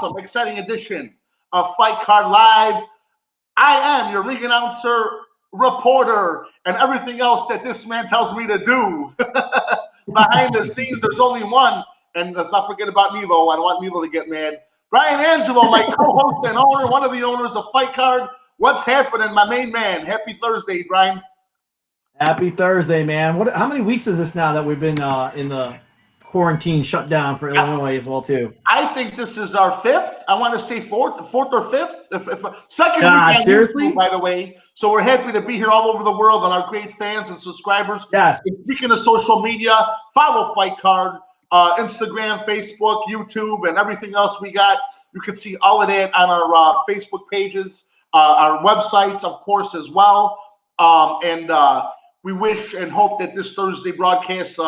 awesome, exciting edition of Fight Card Live. I am your ring announcer, reporter, and everything else that this man tells me to do. Behind the scenes, there's only one, and let's not forget about Nevo. I don't want Nevo to get mad. Brian Angelo, my co-host and owner, one of the owners of Fight Card. What's happening, my main man? Happy Thursday, Brian. Happy Thursday, man. How many weeks is this now that we've been in the quarantine shutdown for Illinois as well, too? I think this is our fifth. I want to say fourth or fifth. Second God, week, seriously? YouTube, by the way. So we're happy to be here all over the world and our great fans and subscribers. Yes. And speaking of social media, follow Fight Card, Instagram, Facebook, YouTube, and everything else we got. You can see all of that on our Facebook pages, our websites, of course, as well. We wish and hope that this Thursday broadcast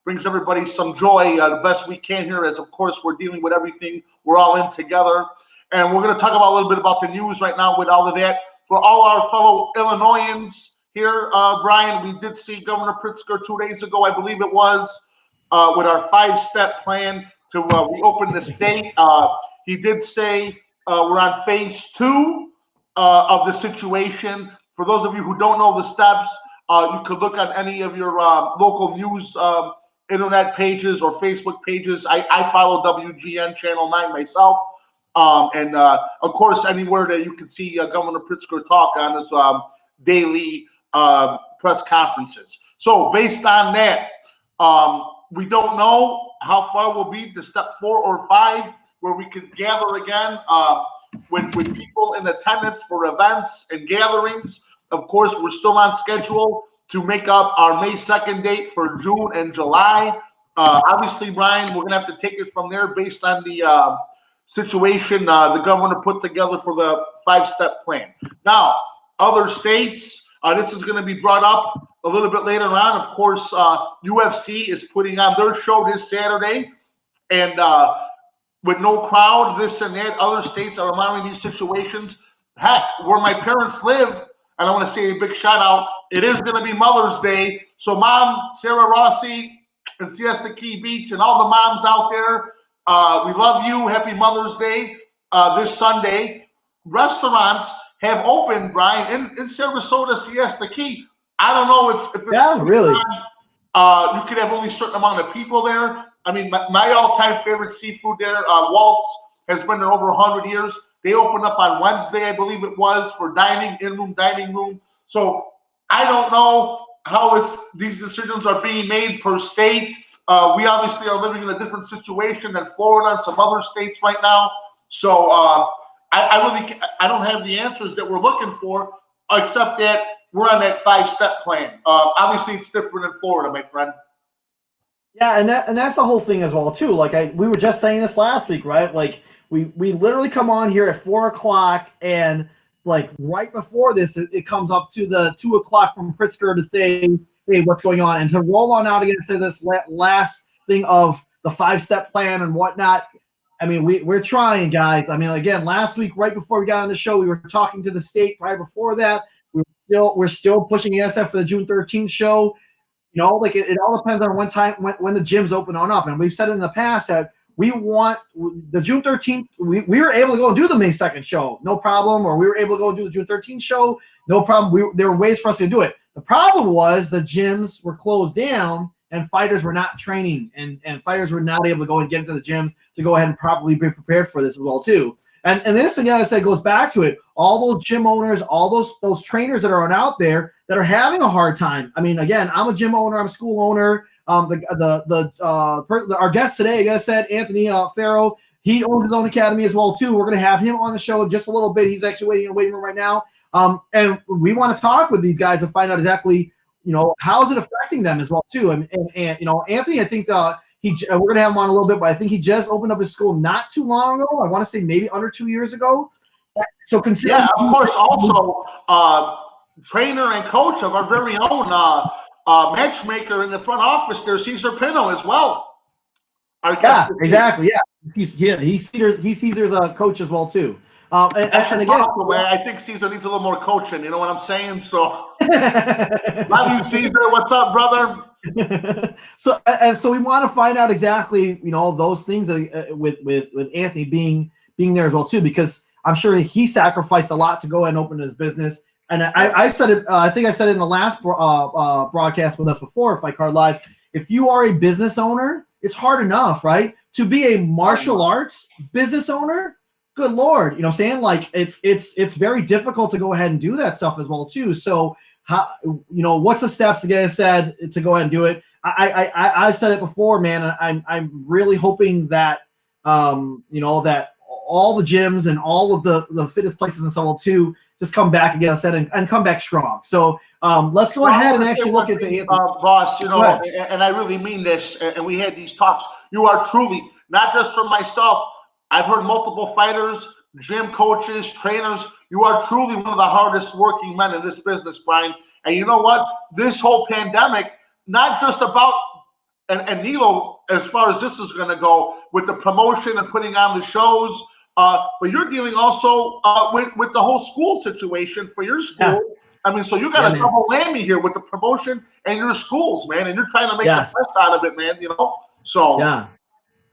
brings everybody some joy the best we can here, as, of course, we're dealing with everything. We're all in together. And we're going to talk about a little bit about the news right now with all of that. For all our fellow Illinoisans here, Brian, we did see Governor Pritzker 2 days ago, I believe it was, with our 5-step plan to reopen the state. He did say we're on phase 2 of the situation. For those of you who don't know the steps, you could look on any of your local news internet pages or Facebook pages. I follow WGN Channel 9 myself. Of course, anywhere that you can see Governor Pritzker talk on his daily press conferences. So based on that, we don't know how far we'll be to step 4 or 5, where we could gather again with people in attendance for events and gatherings. Of course, we're still on schedule to make up our May 2nd date for June and July. Obviously, Brian, we're going to have to take it from there based on the situation the governor put together for the 5-step plan. Now, other states, this is going to be brought up a little bit later on. Of course, UFC is putting on their show this Saturday. And with no crowd, this and that, other states are allowing these situations. Heck, where my parents live, and I want to say a big shout out. It is going to be Mother's Day. So Mom, Sarah Rossi, and Siesta Key Beach, and all the moms out there, we love you. Happy Mother's Day this Sunday. Restaurants have opened, Brian, in Sarasota, Siesta Key. I don't know if it's really. You could have only a certain amount of people there. I mean, my all-time favorite seafood there, Waltz, has been there over 100 years. They opened up on Wednesday, I believe it was, for dining, in-room dining room. So I don't know how these decisions are being made per state. We obviously are living in a different situation than Florida and some other states right now. So I don't have the answers that we're looking for, except that we're on that 5-step plan. Obviously, it's different in Florida, my friend. Yeah, and that's the whole thing as well, too. Like we were just saying this last week, right? Like we literally come on here at 4 o'clock, and like right before this, it comes up to the 2 o'clock from Pritzker to say, hey, what's going on? And to roll on out again and say this last thing of the 5-step plan and whatnot. I mean, we're trying, guys. I mean, again, last week, right before we got on the show, we were talking to the state. Right before that, we're still pushing ESF for the June 13th show. You know, like it all depends on when the gyms open on up. And we've said in the past that we want the June 13th. We were able to go and do the May 2nd show, no problem. Or we were able to go and do the June 13th show, no problem. There were ways for us to do it. The problem was the gyms were closed down and fighters were not training, and fighters were not able to go and get into the gyms to go ahead and properly be prepared for this as well too. And this again, I said, goes back to it. All those gym owners, all those trainers that are out there that are having a hard time. I mean, again, I'm a gym owner, I'm a school owner. Our guest today, like I said, Anthony Ferro, he owns his own academy as well too. We're going to have him on the show in just a little bit. He's actually waiting in the waiting room right now. And we want to talk with these guys and find out exactly, you know, how is it affecting them as well too. And you know, Anthony, I think we're going to have him on a little bit, but I think he just opened up his school not too long ago. I want to say maybe under 2 years ago. So consider. Yeah, of course. Also, trainer and coach of our very own matchmaker in the front office there, Cesar Pino, as well. Yeah, exactly. Yeah, he's Cesar's coach as well too. And again, I think Cesar needs a little more coaching. You know what I'm saying? So, love you, Cesar. What's up, brother? So we want to find out exactly, you know, those things with Anthony being being there as well too, because I'm sure he sacrificed a lot to go ahead and open his business. And I said it. I think I said it in the last broadcast with us before FightCard Live. If you are a business owner, it's hard enough, right? To be a martial arts business owner, good Lord, you know what I'm saying? Like it's very difficult to go ahead and do that stuff as well too. So how, what's the steps to get it said to go ahead and do it? I've said it before, man. I'm really hoping that that all the gyms and all of the fitness places and so on too just come back again, and come back strong. So let's go ahead and actually look into it. Boss, and I really mean this, and we had these talks. You are truly, not just for myself, I've heard multiple fighters, gym coaches, trainers, you are truly one of the hardest working men in this business, Brian. And you know what? This whole pandemic, not just about, and Nilo, as far as this is going to go, with the promotion and putting on the shows, but you're dealing also with the whole school situation for your school. Yeah. I mean, so you got a double whammy here with the promotion and your schools, man, and you're trying to make the best out of it, man, So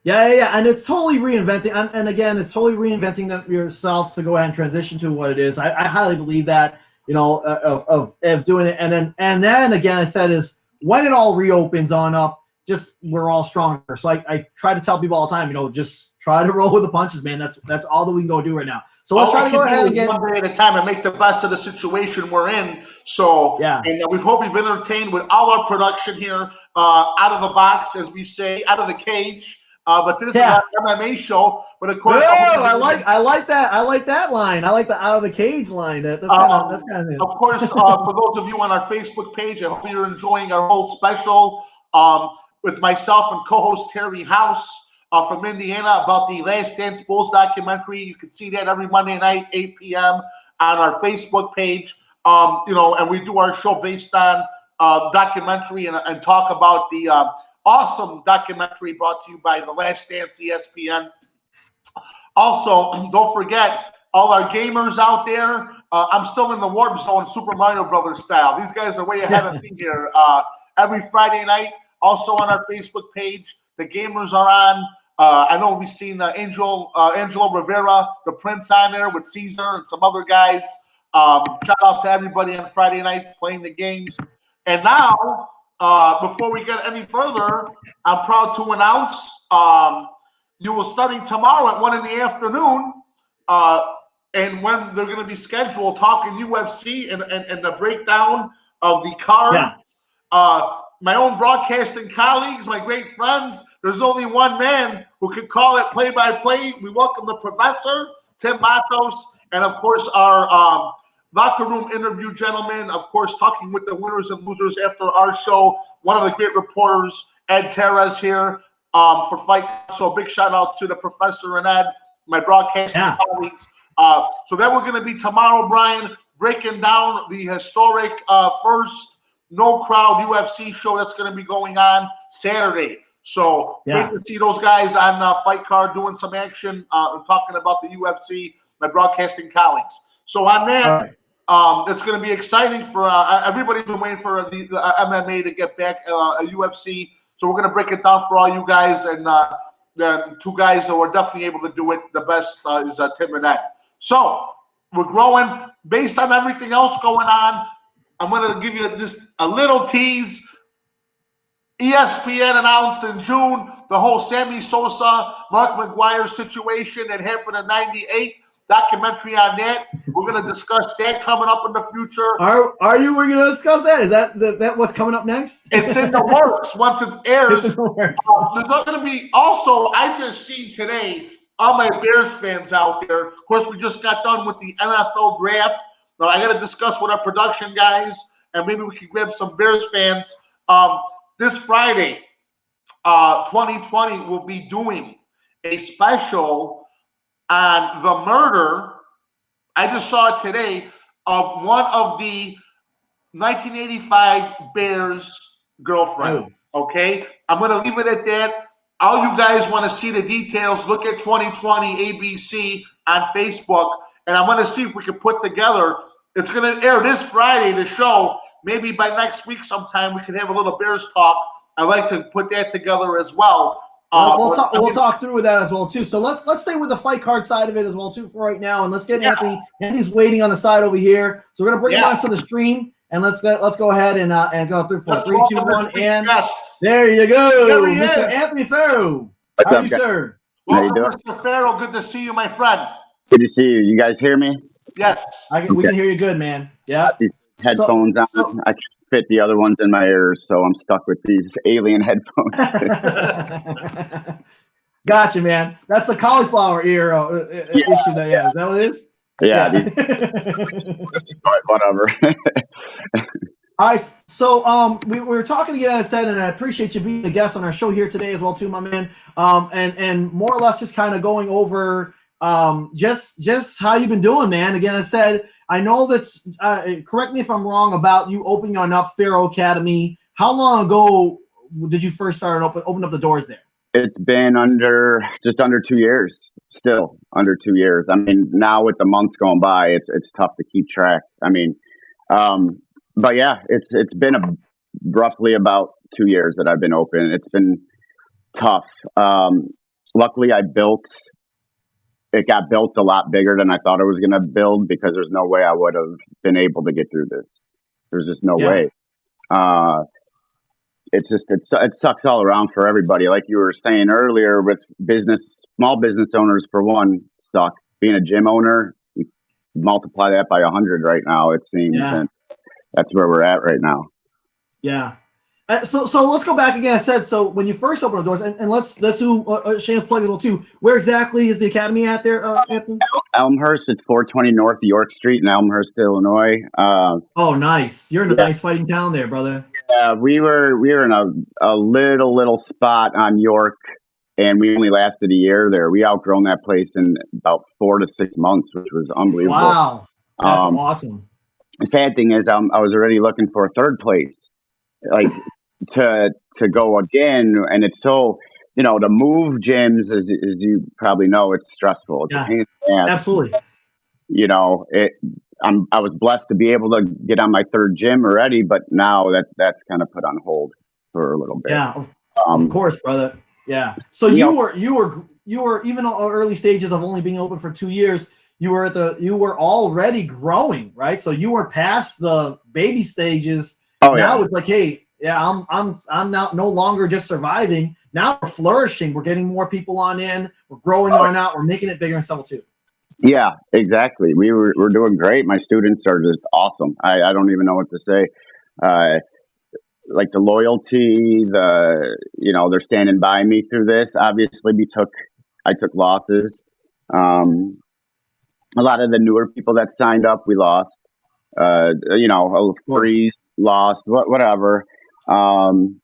Yeah, and it's totally reinventing, and again, it's totally reinventing yourself to go ahead and transition to what it is. I highly believe that, of doing it, and then again, I said is when it all reopens on up, just we're all stronger. So I try to tell people all the time, just try to roll with the punches, man. That's all that we can go do right now. So let's try to go ahead again. One day at a time and make the best of the situation we're in. So and we hope you've entertained with all our production here, out of the box, as we say, out of the cage. But this is an MMA show. But of course, I like that. I like that line. I like the out of the cage line. That's kind of Of course, for those of you on our Facebook page, I hope you're enjoying our whole special with myself and co-host Terry House from Indiana about the Last Dance Bulls documentary. You can see that every Monday night, 8 p.m. on our Facebook page. And we do our show based on documentary and talk about the awesome documentary brought to you by The Last Dance ESPN. Also, don't forget, all our gamers out there, I'm still in the Warp Zone Super Mario Brothers style. These guys are way ahead of me here. Every Friday night, also on our Facebook page, the gamers are on. I know we've seen Angelo Rivera, the Prince, on there with Caesar and some other guys. Shout out to everybody on Friday nights playing the games. And now, before we get any further, I'm proud to announce you will starting tomorrow at 1 in the afternoon, and when they're going to be scheduled, talking UFC and the breakdown of the card. My own broadcasting colleagues, my great friends, there's only one man who can call it play-by-play. We welcome the professor, Tim Matos, and of course our locker room interview gentleman, of course, talking with the winners and losers after our show. One of the great reporters, Ed Terez, here for Fight. So a big shout out to the professor and Ed, my broadcasting colleagues. So that we're going to be tomorrow, Brian, breaking down the historic first no-crowd UFC show that's going to be going on Saturday. So great to see those guys on FightCard doing some action and talking about the UFC, my broadcasting colleagues. So on that, it's going to be exciting for everybody's been waiting for the MMA to get back, UFC. So we're going to break it down for all you guys, and the two guys that were definitely able to do it the best is Tim and Ed. So we're growing based on everything else going on. I'm going to give you just a little tease. ESPN announced in June the whole Sammy Sosa, Mark McGuire situation that happened in '98. Documentary on that. We're going to discuss that coming up in the future. We're going to discuss that? Is that what's coming up next? It's in the works. Once it airs, it's in the works. There's not going to be. Also, I just seen today all my Bears fans out there. Of course, we just got done with the NFL draft. Now I got to discuss with our production guys, and maybe we can grab some Bears fans. This Friday, 2020, we'll be doing a special on the murder, I just saw it today, of one of the 1985 Bears girlfriend. Okay? I'm going to leave it at that. All you guys want to see the details, look at 2020 ABC on Facebook, and I'm going to see if we can put together. It's going to air this Friday, the show. Maybe by next week sometime we can have a little Bears talk. I'd like to put that together as well. We'll talk through with that as well too. So let's stay with the fight card side of it as well too for right now, and let's get Anthony. Anthony's waiting on the side over here, so we're gonna bring him onto the stream, and let's go ahead and go through for 3, 2, 1, and there you go, Mr. Anthony Ferro. What's How up, are you, guys? sir? Welcome, Mr. Ferro. Good to see you, my friend. Good to see you. You guys hear me? Yes. We can hear you good, man. Yeah. These headphones on. I can't fit the other ones in my ears, so I'm stuck with these alien headphones. Gotcha, man. That's the cauliflower ear issue. Is that what it is? Yeah. Whatever. All right, so we were talking again, as I said, and I appreciate you being a guest on our show here today as well, too, my man. And more or less just kind of going over just how you've been doing, man. Again, I said, I know that. Correct me if I'm wrong about you opening on up Ferro Academy. How long ago did you first start open up the doors there? It's been just under 2 years. Still under 2 years. I mean, now with the months going by, it's tough to keep track. I mean, but yeah, it's been roughly about 2 years that I've been open. It's been tough. Luckily, it got built a lot bigger than I thought it was going to build, because there's no way I would have been able to get through this. There's just no way. It sucks all around for everybody. Like you were saying earlier, with small business owners, for one, suck. Being a gym owner, you multiply that by 100 right now, it seems. Yeah. And that's where we're at right now. Yeah. So let's go back again. I said, so when you first opened the doors, and let's do Shane's plug too. Where exactly is the academy at there, Anthony? Elmhurst. It's 420 North York Street in Elmhurst, Illinois. Oh, nice. You're in a nice fighting town there, brother. Yeah, we were in a little spot on York, and we only lasted a year there. We outgrown that place in about 4 to 6 months, which was unbelievable. Wow, that's awesome. The sad thing is, I was already looking for a third place, like to go again, and it's so, to move gyms, as you probably know, it's stressful. It's a pain in the ass. Absolutely. I was blessed to be able to get on my third gym already, but now that's kind of put on hold for a little bit. Yeah, of course, brother. Yeah. So you were even in early stages of only being open for 2 years. You were already growing, right? So you were past the baby stages. Oh, now it's like, hey, I'm now no longer just surviving. Now we're flourishing. We're getting more people on in. We're growing on out. We're making it bigger and stuff too. Yeah, exactly. We're doing great. My students are just awesome. I don't even know what to say. Like the loyalty, they're standing by me through this. Obviously, I took losses. A lot of the newer people that signed up, we lost. Freeze, lost, whatever. And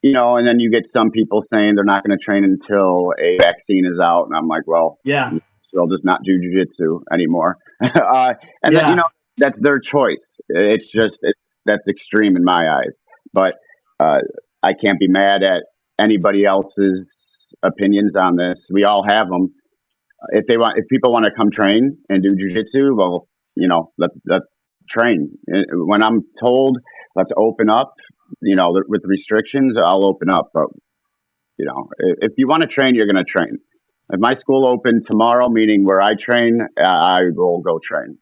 then you get some people saying they're not going to train until a vaccine is out, and I'm like, well, yeah. So they'll just not do jiu-jitsu anymore. Then, that's their choice. That's extreme in my eyes. But I can't be mad at anybody else's opinions on this. We all have them. If people want to come train and do jiu-jitsu, well, let's train. When I'm told let's open up, with restrictions, I'll open up. But if you want to train, you're going to train. If my school opened tomorrow, meaning where I train, I will go train.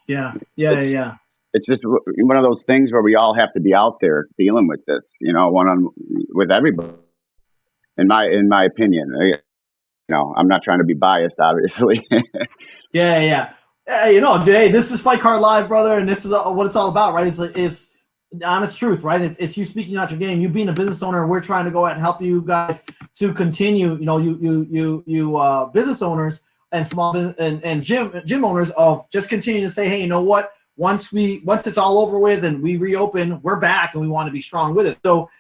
Yeah. It's just one of those things where we all have to be out there dealing with this, with everybody. In my opinion, I'm not trying to be biased, obviously. Yeah. Jay, this is Fight Card Live, brother, and this is what it's all about, right? It's the honest truth, right? It's you speaking out your game. You being a business owner, we're trying to go out and help you guys to continue. You business owners and small business and gym owners of just continue to say, hey, you know what? Once it's all over with and we reopen, we're back and we want to be strong with it. So,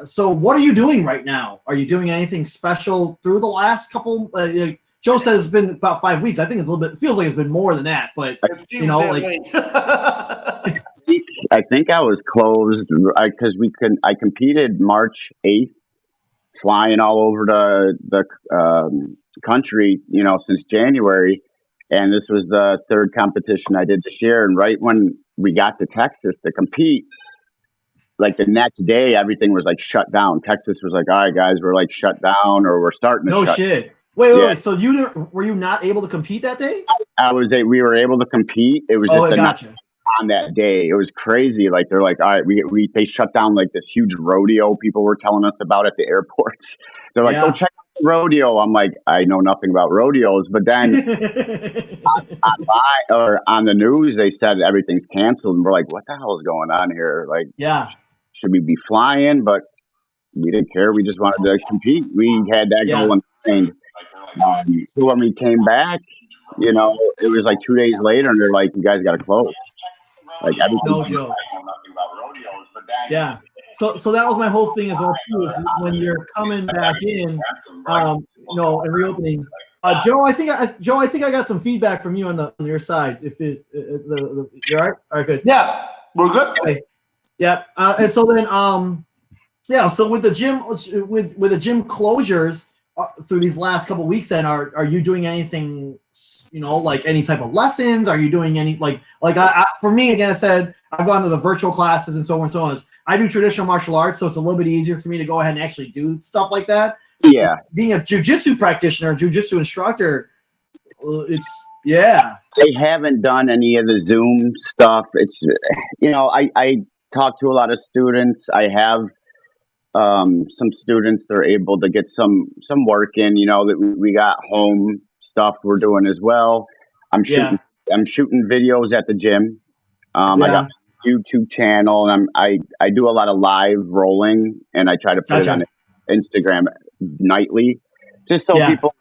so what are you doing right now? Are you doing anything special through the last couple? Joe says it's been about 5 weeks. I think it feels like it's been more than that, but I think I was closed because I competed March 8th, flying all over the country, since January. And this was the third competition I did this year. And right when we got to Texas to compete, like the next day, everything was like shut down. Texas was like, all right, guys, we're like shut down, or we're starting to No shut. shit. Wait. So were you not able to compete that day? We were able to compete. It was just the night on that day. It was crazy. Like they're like, all right, they shut down like this huge rodeo people were telling us about at the airports. They're like, go check out the rodeo. I'm like, I know nothing about rodeos, but then online or on the news they said everything's canceled, and we're like, what the hell is going on here? Like, should we be flying? But we didn't care. We just wanted to compete. We had that goal in mind. So when we came back, you know, it was like 2 days later, and they're like, "You guys got to close." Like everything. No joke. Yeah. So that was my whole thing as well too. Is when you're coming back in, you know, and reopening. Joe, I think I got some feedback from you on your side. If you're all right, all right, good. Yeah, we're good. Okay. Yeah. And so then, so with the gym, with the gym closures through these last couple of weeks, then are you doing anything, you know, like any type of lessons? Are you doing any for me, again, I said I've gone to the virtual classes and so on and so on. I do traditional martial arts, so it's a little bit easier for me to go ahead and actually do stuff like that. Yeah. Being a jiu-jitsu practitioner, jiu-jitsu instructor, They haven't done any of the Zoom stuff. It's, you know, I talk to a lot of students. I have some students that are able to get some work in, you know, that we got home stuff we're doing as well. I'm shooting videos at the gym. I got a YouTube channel, and I do a lot of live rolling, and I try to put it on Instagram nightly, just so people,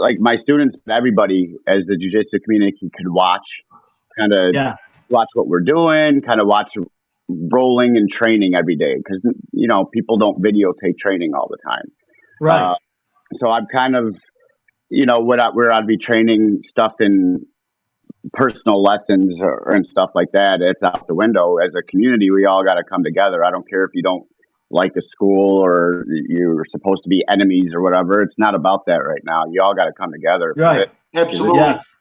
like my students, everybody as the jiu-jitsu community could watch, watch what we're doing, kind of watch rolling and training every day, because, you know, people don't videotape training all the time. Right. So I'm kind of, you know, where I'd be training stuff in personal lessons and stuff like that, it's out the window. As a community, we all got to come together. I don't care if you don't like a school or you're supposed to be enemies or whatever. It's not about that right now. You all got to come together. Right. Absolutely. Yes.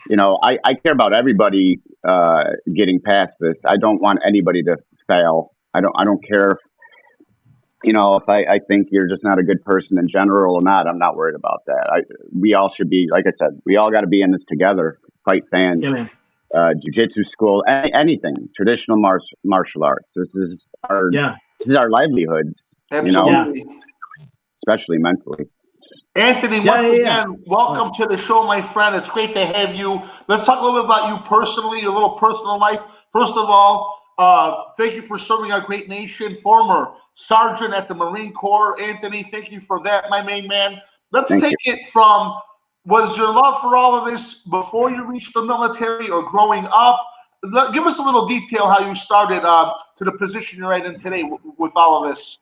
You know, I care about everybody getting past this. I don't want anybody to fail. I don't care if, you know, if I think you're just not a good person in general or not. I'm not worried about that. We all should be, like I said, we all got to be in this together. Fight fans, jiu-jitsu school, anything, traditional martial arts. This is our livelihood. Absolutely. You know, especially mentally. Anthony, once again, welcome to the show, my friend. It's great to have you. Let's talk a little bit about you personally, your little personal life. First of all, thank you for serving our great nation. Former sergeant at the Marine Corps. Anthony, thank you for that, my main man. Let's take it from, was your love for all of this before you reached the military or growing up? Give us a little detail how you started to the position you're right in today with all of this.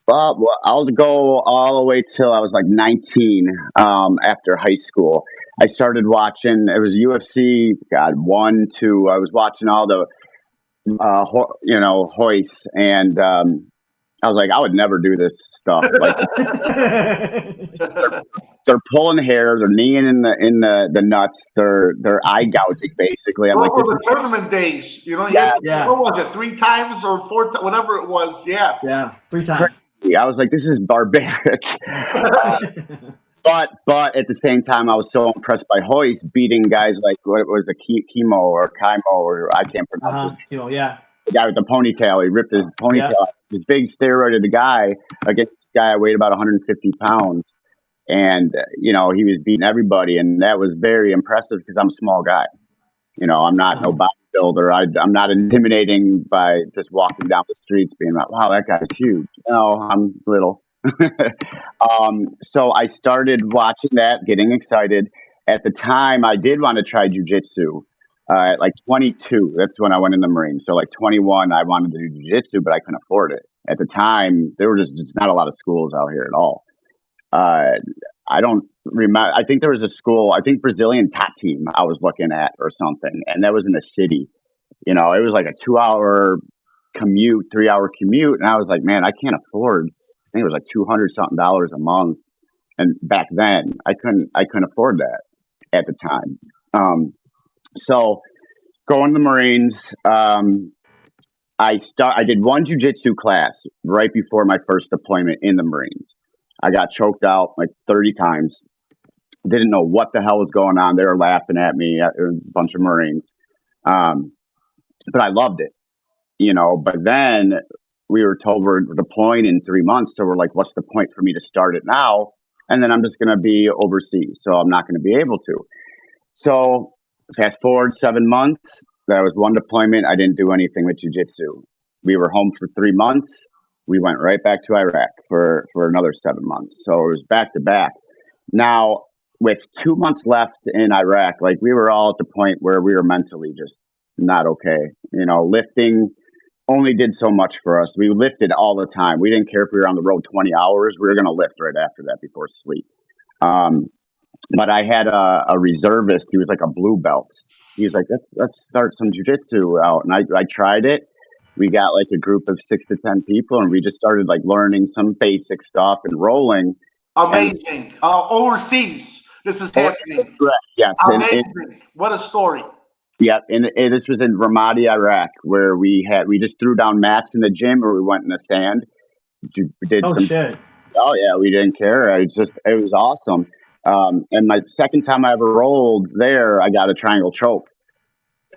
Well, I'll go all the way till I was like 19. After high school, I started watching. It was UFC. 1, 2. I was watching all the, hoists, and I was like, I would never do this stuff. Like, they're pulling hair, they're kneeing in the nuts, they're eye gouging basically. I'm like, this the tournament days, you know, what was it, 3 times or 4, whatever it was, 3 times. Crazy. I was like, this is barbaric. But at the same time, I was so impressed by Hoist beating guys like, what was a Chemo or Kaimo, or I can't pronounce his name. The guy with the ponytail, he ripped his ponytail off. This big steroided guy against this guy I weighed about 150 pounds. And, you know, he was beating everybody. And that was very impressive because I'm a small guy. You know, I'm not no bodybuilder. I'm not intimidating by just walking down the streets being like, wow, that guy's huge. No, I'm little. So I started watching that, getting excited. At the time, I did want to try jiu-jitsu. At like 22, that's when I went in the Marines. So like 21, I wanted to do jiu-jitsu, but I couldn't afford it. At the time, there were just not a lot of schools out here at all. I don't remember. I think there was a school, I think Brazilian top team I was looking at or something. And that was in the city. You know, it was like a 2-hour commute, 3-hour commute. And I was like, man, I can't afford, I think it was like $200 something a month. And back then I couldn't afford that at the time. So going to the Marines, I did one jujitsu class right before my first deployment in the Marines. I got choked out like 30 times. Didn't know what the hell was going on. They were laughing at me, a bunch of Marines. But I loved it, But then we were told we're deploying in 3 months. So we're like, what's the point for me to start it now? And then I'm just going to be overseas. So I'm not going to be able to. So fast forward 7 months. That was one deployment. I didn't do anything with jiu-jitsu. We were home for 3 months. We went right back to Iraq for another 7 months. So it was back to back. Now, with 2 months left in Iraq, like we were all at the point where we were mentally just not okay. Lifting only did so much for us. We lifted all the time. We didn't care if we were on the road 20 hours. We were going to lift right after that before sleep. But I had a reservist. He was like a blue belt. He was like, let's start some jiu-jitsu out. And I tried it. We got like a group of 6 to 10 people, and we just started like learning some basic stuff and rolling. Amazing. Overseas, this is happening. Correct. Yes. Amazing. What a story. Yeah, and this was in Ramadi, Iraq, where we just threw down mats in the gym, or we went in the sand. Shit. Oh yeah, we didn't care. It was awesome. And my second time I ever rolled there, I got a triangle choke,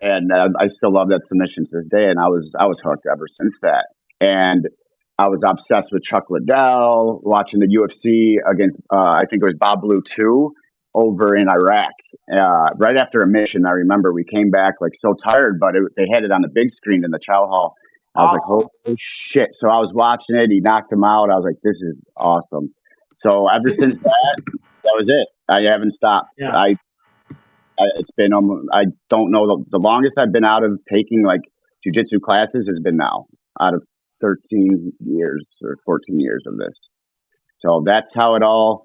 and I still love that submission to this day. And I was hooked ever since that. And I was obsessed with Chuck Liddell, watching the UFC against I think it was Bob Blue 2 over in Iraq. Right after a mission, I remember we came back like so tired, but they had it on the big screen in the chow hall. I was like, holy shit. So I was watching it. He knocked him out. I was like, this is awesome. So ever since that was it. I haven't stopped. Yeah. It's been, I don't know, the longest I've been out of taking like jiu-jitsu classes has been now, out of 13 years or 14 years of this. So that's how it all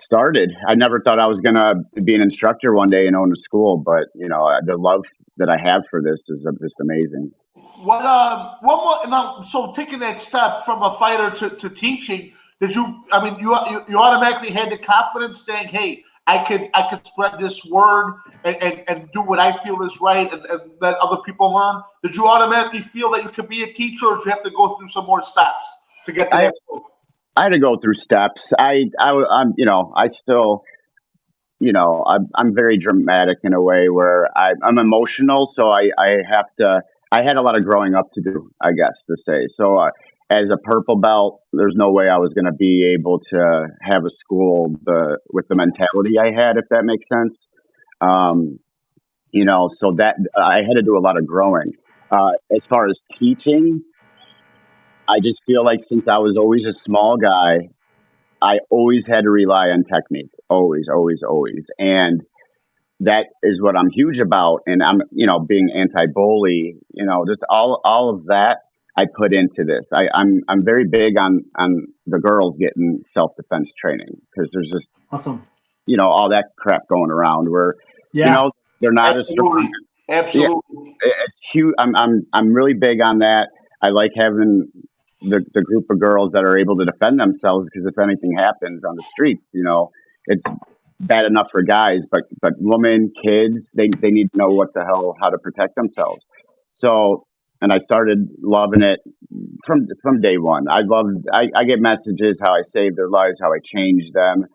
started. I never thought I was going to be an instructor one day and own a school, but the love that I have for this is just amazing. What more? Now, so taking that step from a fighter to teaching, did you? I mean, you automatically had the confidence saying, "Hey, I could spread this word and do what I feel is right, and let other people learn." Did you automatically feel that you could be a teacher, or did you have to go through some more steps to get to that point? I had to go through steps. I'm still, I'm very dramatic in a way where I'm emotional. So I had a lot of growing up to do, I guess, to say. So as a purple belt, there's no way I was going to be able to have a school with the mentality I had, if that makes sense. So that I had to do a lot of growing. As far as teaching, I just feel like since I was always a small guy, I always had to rely on technique. Always, always, always. And that is what I'm huge about. And I'm, being anti-bully, just all of that I put into this. I'm very big on the girls getting self-defense training, because there's just awesome, all that crap going around where, they're not as strong. Absolutely. Yeah, it's huge. I'm really big on that. I like having the group of girls that are able to defend themselves, because if anything happens on the streets, it's bad enough for guys, but women, kids, they need to know how to protect themselves. So, and I started loving it from day one. I get messages how I saved their lives, how I changed them,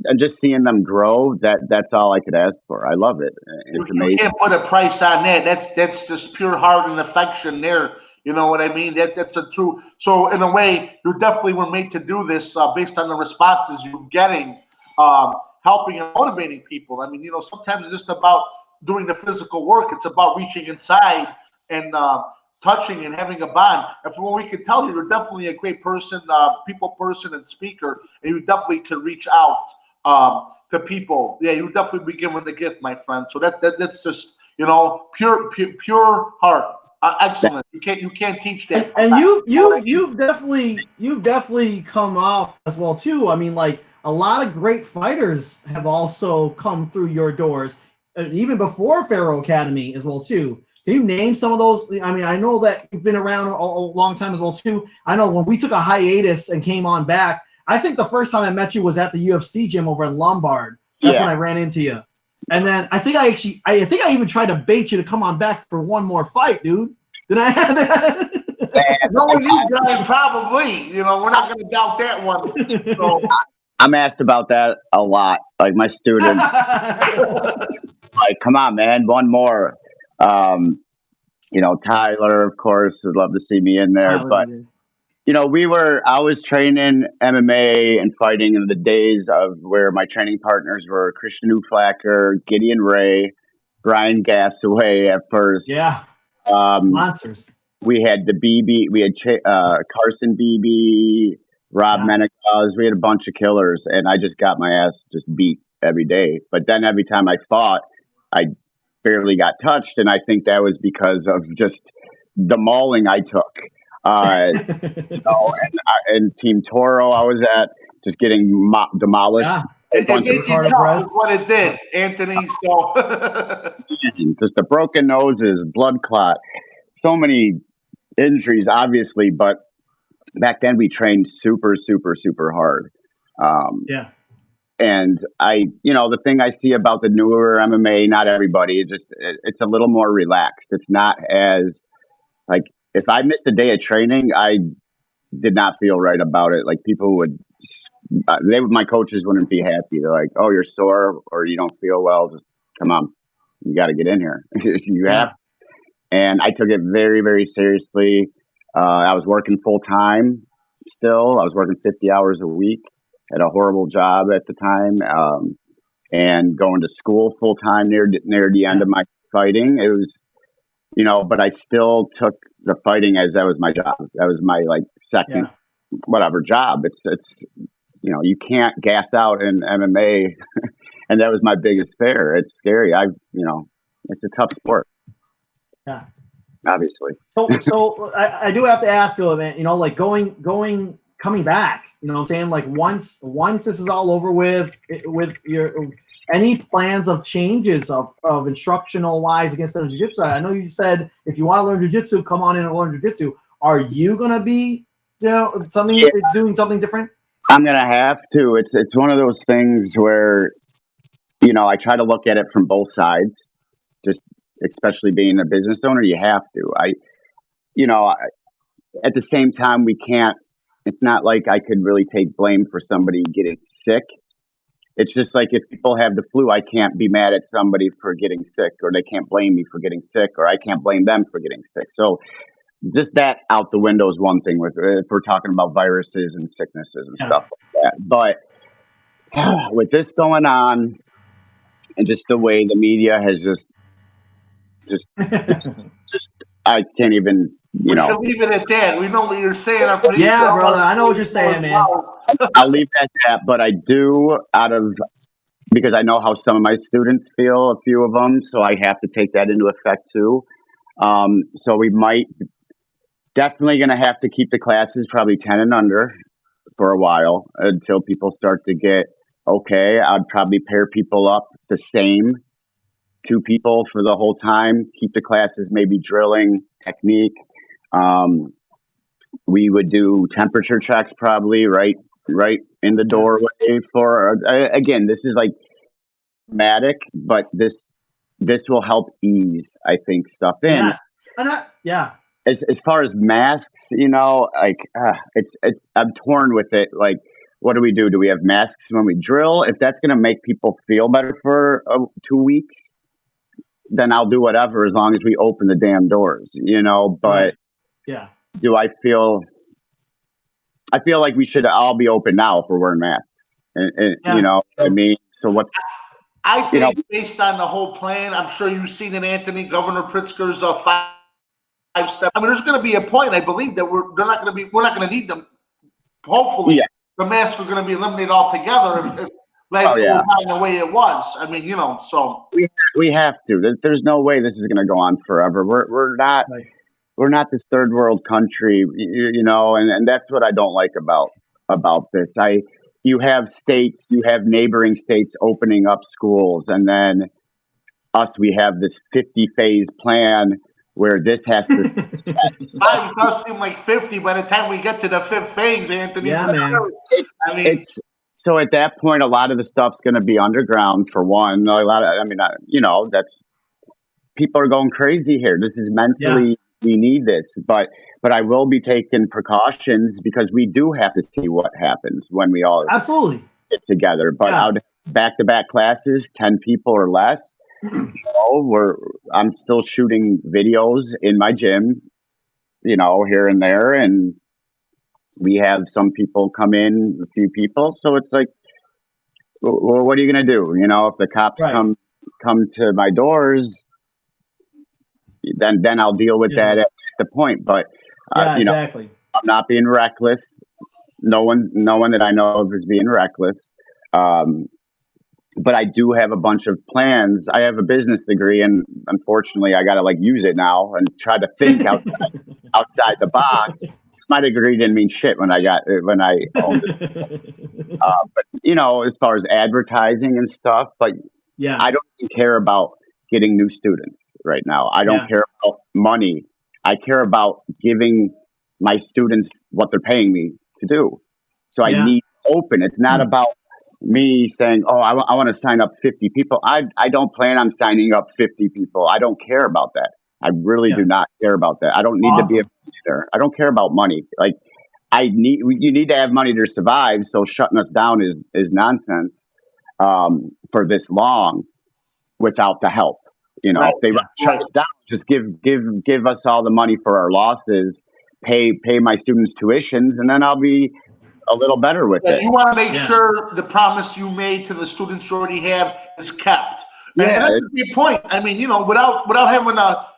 and just seeing them grow. That's all I could ask for. I love it. It's amazing. You can't put a price on that. That's just pure heart and affection there. You know what I mean? That's a true. So in a way, you definitely were made to do this based on the responses you're getting, helping and motivating people. I mean, sometimes it's just about doing the physical work. It's about reaching inside and touching and having a bond. And from what we can tell, you're definitely a great person, people person and speaker, and you definitely can reach out to people. Yeah, you definitely begin with the gift, my friend. So that's just pure heart. Excellent. You can't teach that. And you've definitely come off as well too. I mean, like a lot of great fighters have also come through your doors, even before Ferro Academy as well too. Can you name some of those? I mean, I know that you've been around a long time as well too. I know when we took a hiatus and came on back, I think the first time I met you was at the UFC gym over in Lombard. That's when I ran into you. And then I think I even tried to bait you to come on back for one more fight, dude. Did I have that? Knowing you, Brian, probably. You know, we're not going to doubt that one. So. I'm asked about that a lot. Like my students, like, come on, man, one more. You know, Tyler, of course, would love to see me in there. But, you know, I was training MMA and fighting in the days of where my training partners were Christian Uflacker, Gideon Ray, Brian Gassaway at first. Yeah. Monsters. We had the BB, we had Carson BB, Rob Menegaz. We had a bunch of killers, and I just got my ass just beat every day. But then every time I fought, I barely got touched, and I think that was because of just the mauling I took. You know, and Team Toro I was at, just getting demolished. Yeah. It made you tough is what it did, Anthony. So just the broken noses, blood clot, so many injuries, obviously, but back then we trained super, super, super hard. And you know, the thing I see about the newer MMA, not everybody, it's a little more relaxed. It's not as like, if I missed a day of training, I did not feel right about it. Like people would, my coaches wouldn't be happy. They're like, "Oh, you're sore or you don't feel well. Just come on, you got to get in here." You have. And I took it very, very seriously. I was working full time still. I was working 50 hours a week. Had a horrible job at the time, and going to school full time near the end of my fighting. It was, you know, but I still took the fighting as that was my job. That was my second whatever job. It's you know, you can't gas out in MMA, and that was my biggest fear. It's scary. You know, it's a tough sport. Yeah, obviously. So I do have to ask you, man. You know, like coming back. You know what I'm saying? Like once this is all over with your any plans of changes of instructional wise against the jiu-jitsu? I know you said if you want to learn jiu-jitsu, come on in and learn jiu-jitsu. Are you gonna be, you know, doing something different? I'm gonna have to. It's one of those things where, you know, I try to look at it from both sides. Just especially being a business owner, you have to. You know, at the same time, we can't. It's not like I could really take blame for somebody getting sick. It's just like if people have the flu, I can't be mad at somebody for getting sick, or they can't blame me for getting sick, or I can't blame them for getting sick. So just that out the window is one thing if we're talking about viruses and sicknesses and stuff like that. But with this going on, and just the way the media has just I can't even, you know. We can leave it at that. We know what you're saying. Yeah, brother. I know what you're saying, man. I'll leave it at that, but I do because I know how some of my students feel, a few of them, so I have to take that into effect too. So we might definitely going to have to keep the classes probably 10 and under for a while until people start to get okay. I'd probably pair people up the same, 2 people for the whole time, keep the classes maybe drilling technique. We would do temperature checks probably right in the doorway for, again, this is like dramatic, but this will help ease, I think, stuff in. Yes. As far as masks, you know, like I'm torn with it. Like, what do? Do we have masks when we drill? If that's going to make people feel better for 2 weeks, then I'll do whatever as long as we open the damn doors, you know. But do I feel like we should all be open now if we're wearing masks, and you know what I mean? So what's I think based on the whole plan, I'm sure you've seen it, Anthony, Governor Pritzker's 5-step. I mean, there's going to be a point, I believe, that we're not going to need them. Hopefully, the masks are going to be eliminated altogether if life goes on the way it was. I mean, you know, so we have to. There's no way this is going to go on forever. We're not. Right. We're not this third world country, you know, and that's what I don't like about this. You have states, you have neighboring states opening up schools, and then we have this 50-phase plan where this has to. It does seem like 50 by the time we get to the 5th phase, Anthony. Yeah, man. So at that point, a lot of the stuff's going to be underground for one. You know, that's people are going crazy here. This is mentally we need this, but I will be taking precautions because we do have to see what happens when we all absolutely get together. But Yeah. out back-to-back classes, 10 people or less, I'm still shooting videos in my gym, here and there, and we have some people come in, a few people. So it's like, well, what are you going to do? If the cops Right. come to my doors, then I'll deal with that at the point. But exactly. I'm not being reckless. No one that I know of is being reckless. But I do have a bunch of plans. I have a business degree, and unfortunately, I got to use it now and try to think outside the box. My degree didn't mean shit when I owned this. But as far as advertising and stuff, I don't even care about getting new students right now. I don't care about money. I care about giving my students what they're paying me to do. So I need to open. It's not about me saying, oh, I want to sign up 50 people. I don't plan on signing up 50 people. I don't care about that. I really do not care about that. I don't need to be a millionaire. I don't care about money. You need to have money to survive. So shutting us down is nonsense for this long without the help. If they shut us down, just give us all the money for our losses, pay my students' tuitions, and then I'll be a little better with it. You want to make sure the promise you made to the students you already have is kept. And that's a good point. I mean, without having a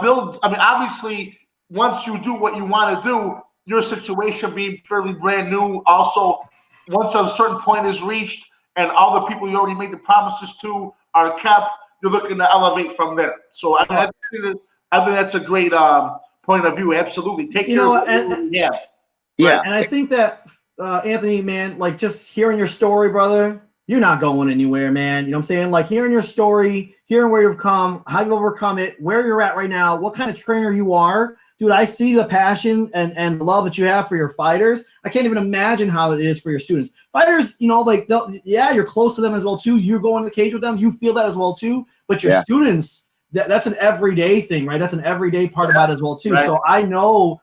build. I mean, obviously, once you do what you want to do, your situation being fairly brand new. Also, once a certain point is reached and all the people you already made the promises to are kept, you're looking to elevate from there. So I think that's a great point of view. Absolutely, take care of what you have. Yeah, and I think that Anthony, man, just hearing your story, brother, you're not going anywhere, man. You know what I'm saying? Hearing your story, hearing where you've come, how you've overcome it, where you're at right now, what kind of trainer you are. Dude, I see the passion and love that you have for your fighters. I can't even imagine how it is for your students. Fighters, you're close to them as well, too. You go in the cage with them. You feel that as well, too. But your students, that's an everyday thing, right? That's an everyday part about it as well, too. Right. So I know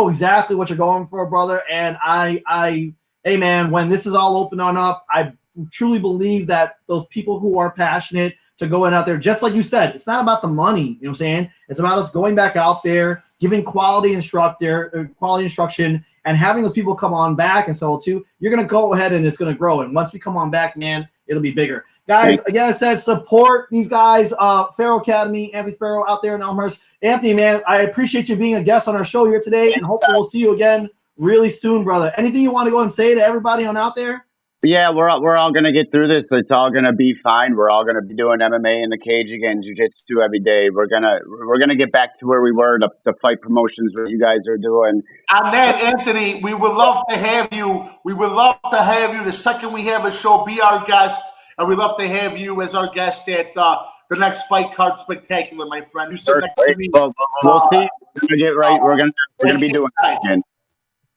exactly what you're going for, brother. And hey, man, when this is all open on up, I truly believe that those people who are passionate to go out there, just like you said, it's not about the money, you know what I'm saying? It's about us going back out there, giving quality instruction, and having those people come on back and so too. You're going to go ahead and it's going to grow. And once we come on back, man, it'll be bigger. Guys, again, I said support these guys, Ferro Academy, Anthony Ferro out there in Elmhurst. Anthony, man, I appreciate you being a guest on our show here today, and hopefully we'll see you again really soon, brother. Anything you want to go and say to everybody on out there? Yeah, we're all gonna get through this. It's all gonna be fine. We're all gonna be doing MMA in the cage again, jiu-jitsu every day. We're gonna get back to where we were, the fight promotions what you guys are doing. On that, Anthony, we would love to have you. We would love to have you the second we have a show. Be our guest, and we'd love to have you as our guest at the next Fight Card Spectacular, my friend. You sit next to me. Well, we'll see. We're gonna get right. We're gonna be doing it again.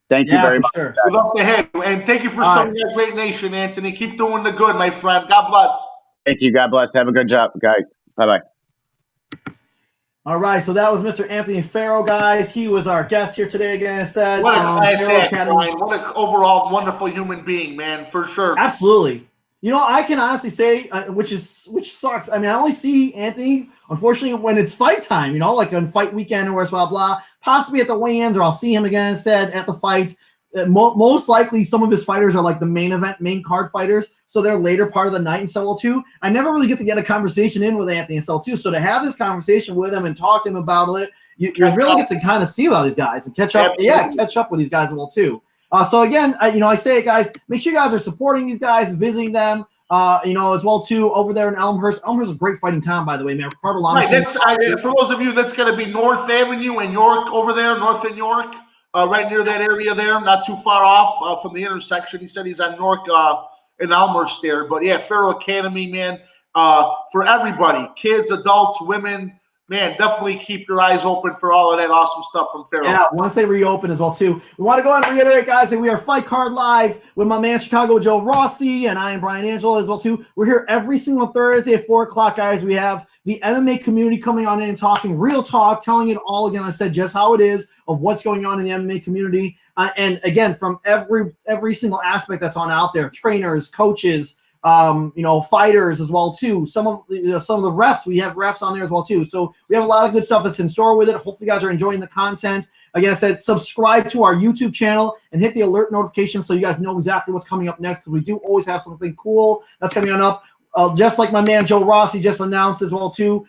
Thank you very much. Sure. We'd love to have you. And thank you for serving that great nation, Anthony. Keep doing the good, my friend. God bless. Thank you. God bless. Have a good job, guys. Bye-bye. All right. So that was Mr. Anthony Ferro, guys. He was our guest here today, again, I said. What a class act, Brian. What an overall wonderful human being, man, for sure. Absolutely. I can honestly say, which sucks. I mean, I only see Anthony, unfortunately, when it's fight time, like on fight weekend or blah, blah, possibly at the weigh-ins, or I'll see him again, said, at the fights. Most likely, some of his fighters are like the main card fighters, so they're later part of the night and so too. I never really get to get a conversation in with Anthony and so too. So to have this conversation with him and talk to him about it, you really get to kind of see about these guys and catch up. Yeah, catch up with these guys as well too. So again, I say it, guys, make sure you guys are supporting these guys, visiting them, as well too over there in Elmhurst. Elmhurst is a great fighting town, by the way, man. Right, for those of you, that's going to be North Avenue in York over there, North and York, right near that area there, not too far off from the intersection. He said he's on York in Elmhurst there. But yeah, Ferro Academy, man, for everybody, kids, adults, women, man, definitely keep your eyes open for all of that awesome stuff from Ferro. Yeah, once they reopen as well, too. We want to go ahead and reiterate, guys, that we are FightCard Live with my man Chicago Joe Rossi, and I am Brian Angelo as well, too. We're here every single Thursday at 4 o'clock, guys. We have the MMA community coming on in and talking real talk, telling it all, again, I said, just how it is of what's going on in the MMA community. And, again, from every single aspect that's on out there, trainers, coaches, fighters as well too. Some of the refs, we have refs on there as well too. So we have a lot of good stuff that's in store with it. Hopefully you guys are enjoying the content. Again, I said, subscribe to our YouTube channel and hit the alert notification so you guys know exactly what's coming up next, because we do always have something cool that's coming on up. Just like my man Joe Rossi just announced as well too.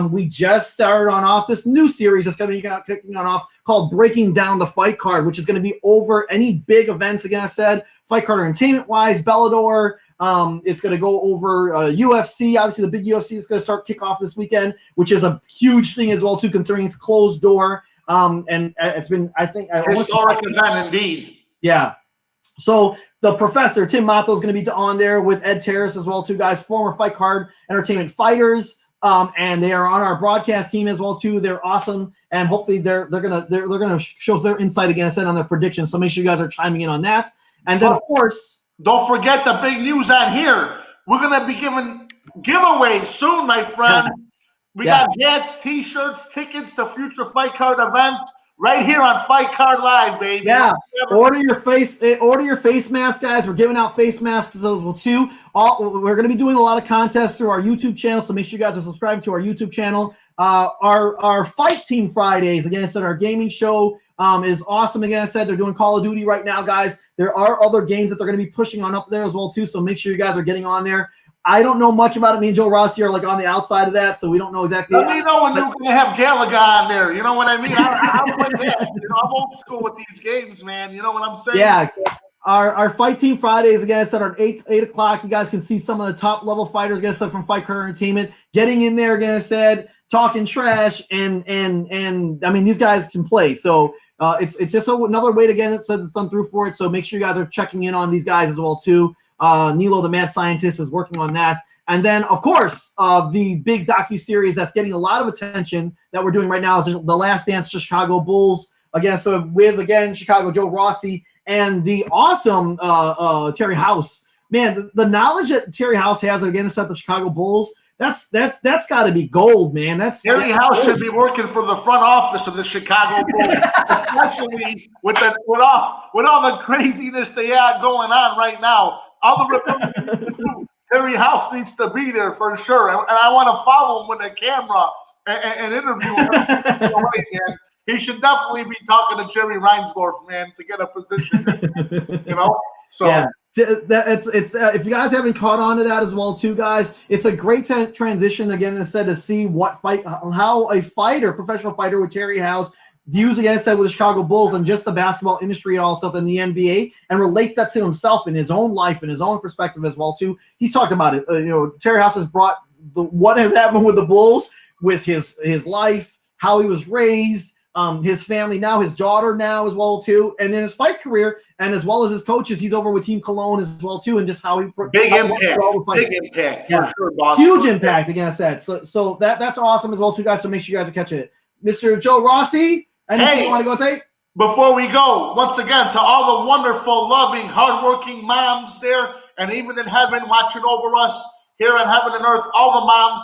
We just started on off this new series that's going to be kicking on off called Breaking Down the Fight Card, which is going to be over any big events. Again, I said, Fight Card entertainment wise, Bellator. It's going to go over UFC. Obviously, the big UFC is going to start kick off this weekend, which is a huge thing as well too, considering it's closed door. And it's been, I think, historic event indeed. Yeah. So the professor Tim Matto is going to be on there with Ed Terrace as well too, guys, former Fight Card Entertainment fighters, and they are on our broadcast team as well too. They're awesome, and hopefully they're gonna show their insight again on their predictions. So make sure you guys are chiming in on that, and then of course. Don't forget the big news on here. We're going to be giving giveaways soon, my friend. We got hats, T-shirts, tickets to future Fight Card events right here on Fight Card Live, baby. Yeah. Order your face mask, guys. We're giving out face masks as well too. We're going to be doing a lot of contests through our YouTube channel, so make sure you guys are subscribed to our YouTube channel. Our Fight Team Fridays, again, I said our gaming show is awesome. Again, I said they're doing Call of Duty right now, guys. There are other games that they're going to be pushing on up there as well too, so make sure you guys are getting on there. I don't know much about it. Me and Joe Rossi are like on the outside of that, so we don't know exactly. Let me know when you're going to have Galaga on there. You know what I mean? I'm like that. I'm old school with these games, man. You know what I'm saying? Yeah. Our Fight Team Fridays, again, I said at 8 o'clock. You guys can see some of the top level fighters, again, I said from Fight Card Entertainment, getting in there, again, I said, talking trash, and I mean, these guys can play. So it's just another way to get it set the thumb through for it. So make sure you guys are checking in on these guys as well too. Nilo, the mad scientist, is working on that. And then, of course, the big docuseries that's getting a lot of attention that we're doing right now is The Last Dance to Chicago Bulls. Again, so with, again, Chicago Joe Rossi and the awesome Terry House. Man, the knowledge that Terry House has, again, to set the Chicago Bulls, that's got to be gold, man. Terry House should be working for the front office of the Chicago Bulls, especially with all the craziness they have going on right now. All the Republicans, Terry House needs to be there for sure, and I want to follow him with a camera and interview him. He should definitely be talking to Jerry Reinsdorf, man, to get a position. So. Yeah. If you guys haven't caught on to that as well too, guys, it's a great transition again, instead to see how a professional fighter with Terry House views, again, I said, with the Chicago Bulls and just the basketball industry and all stuff in the NBA, and relates that to himself in his own life and his own perspective as well too. He's talked about it. Terry House has brought what has happened with the Bulls, with his life, how he was raised, his family now, his daughter now as well too, and in his fight career, and as well as his coaches, he's over with Team Cologne as well too, and just how he big impact, yeah, for sure, boss. Huge impact, again, I said. So that's awesome as well too, guys. So make sure you guys are catching it. Mr. Joe Rossi, anything you want to go say? Before we go, once again, to all the wonderful, loving, hardworking moms there, and even in heaven watching over us here on heaven and earth, all the moms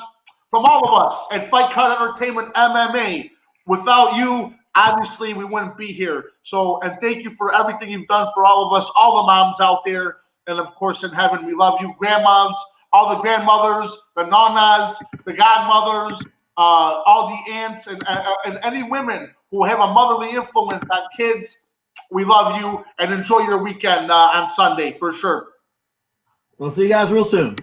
from all of us at Fight Card Entertainment MMA. Without you, obviously, we wouldn't be here. So, and thank you for everything you've done for all of us, all the moms out there. And of course, in heaven, we love you. Grandmoms, all the grandmothers, the nanas, the godmothers, all the aunts, and any women who have a motherly influence on kids. We love you, and enjoy your weekend on Sunday for sure. We'll see you guys real soon.